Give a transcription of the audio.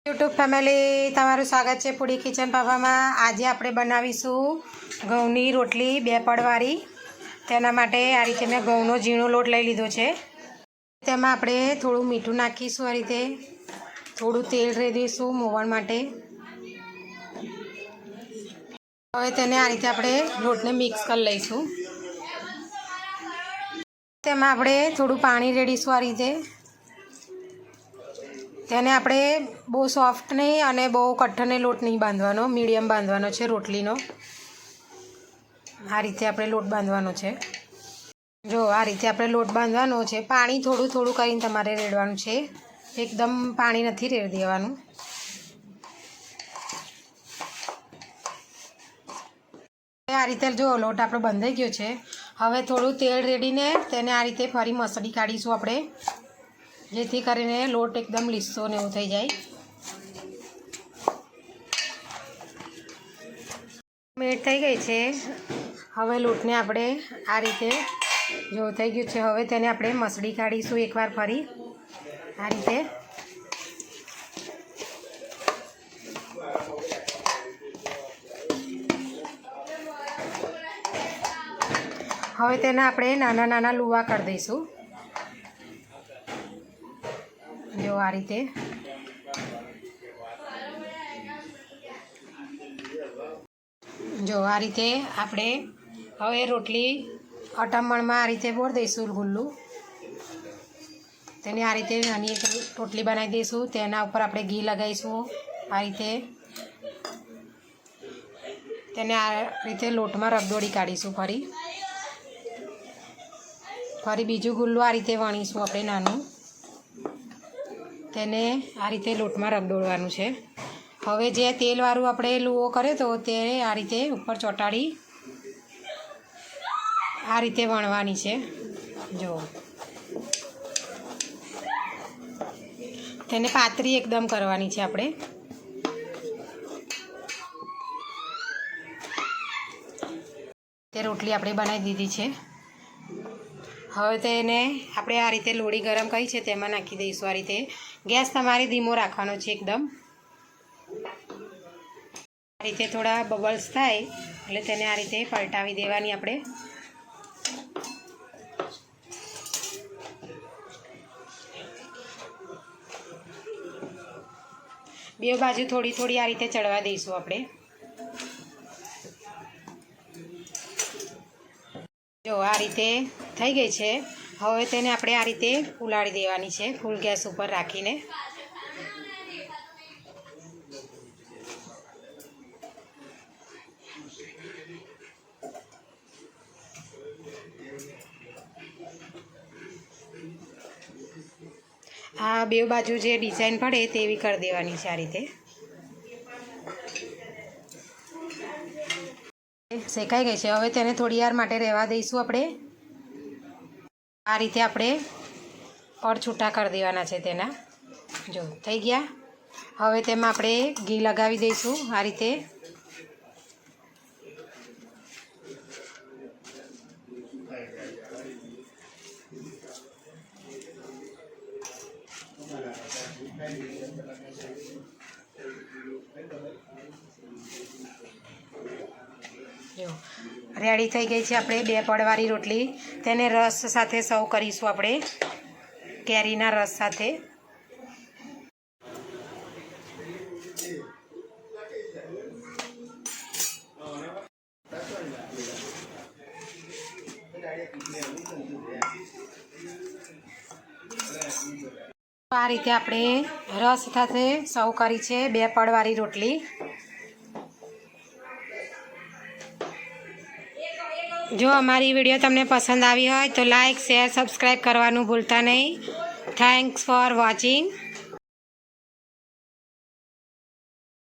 YouTube family તમારું સ્વાગત છે ફૂડી કિચન પાપામાં। આજે આપણે બનાવીશું ઘઉંની રોટલી 2 પડવાળી। તેના માટે આ રીતે મેં ઘઉંનો ઝીણો લોટ લઈ લીધો છે। તેમાં આપણે થોડું મીઠું નાખીશું, આ રીતે થોડું તેલ રેડી દઈશું મોવણ માટે। હવે તેને આ રીતે આપણે લોટને મિક્સ કરી લઈશું। તેમાં આપણે થોડું પાણી રેડીશું આ રીતે। તેને આપણે બહુ સોફ્ટ નહીં અને બહુ કઠણને લોટ નહીં બાંધવાનો, મીડિયમ બાંધવાનો છે રોટલીનો। આ રીતે આપણે લોટ બાંધવાનો છે। જો આ રીતે આપણે લોટ બાંધવાનો છે। પાણી થોડું થોડું કરીને તમારે રેડવાનું છે, એકદમ પાણી નથી રેડી દેવાનું। આ રીતે જો લોટ આપણો બંધાઈ ગયો છે। હવે થોડું તેલ રેડીને તેને આ રીતે ફરી મસળી કાઢીશું આપણે, જેથી કરીને લોટ એકદમ લીસો ને એવું થઈ જાય। મિનિટ થઈ ગઈ છે। હવે લોટને આપણે આ રીતે જો થઈ ગયું છે। હવે તેને આપણે મસળી કાઢીશું એકવાર ફરી આ રીતે। હવે તેને આપણે નાના નાના લુવા કરી દઈશું। જો આ રીતે આપણે હવે રોટલી અટામણમાં આ રીતે બોળ દઈશું ગુલ્લું। તેને આ રીતે નાની એક રોટલી બનાવી દઈશું। તેના ઉપર આપણે ઘી લગાવીશું આ રીતે। તેને આ રીતે લોટમાં રગદોળી કાઢીશું। ફરી બીજું ગુલ્લું આ રીતે વણીશું આપણે નાનું। તેને આ રીતે લોટમાં રગદોળવાનું છે। હવે જે તેલવાળું આપણે લુઓ કર્યો તો તે આ રીતે ઉપર ચોંટાડી આ રીતે વણવાની છે। જો તેને પાતળી એકદમ કરવાની છે આપણે। તે રોટલી આપણે બનાવી દીધી છે। હવે તેને આપણે આ રીતે લોડી ગરમ કરી છે તેમાં નાખી દઈશું આ રીતે। ગેસ તમારે ધીમો રાખવાનો છે એકદમ। આ રીતે થોડા બબલ્સ થાય એટલે તેને આ રીતે પલટાવી દેવાની આપણે। બે બાજુ થોડી થોડી આ રીતે ચડવા દઈશું આપણે। જો આ રીતે થઈ ગઈ છે। હવે તેને આપણે આ રીતે ઉલાળી દેવાની છે ફૂલ ગેસ ઉપર રાખીને। આ બે બાજુ જે ડિઝાઇન પડે તેવી કરી દેવાની છે આ રીતે। શેકાઈ ગઈ છે। હવે તેને થોડી વાર માટે રહેવા દઈશું આપણે। આ રીતે આપણે પડ છૂટા કરી દેવાના છે તેના। જો થઈ ગયા। હવે તેમાં આપણે ઘી લગાવી દઈશું આ રીતે। જો રેડી થઈ ગઈ છે આપણે 2 પડવાળી રોટલી। તેને રસ સાથે સર્વ કરીશું આપણે, કેરીના રસ સાથે। આ રીતે આપણે રસ સાથે સર્વ કરી છે 2 પડવાળી રોટલી। જો અમારી વિડીયો તમને પસંદ આવી હોય તો લાઈક, શેર, સબસ્ક્રાઈબ કરવાનું ભૂલતા નહીં। Thanks for watching.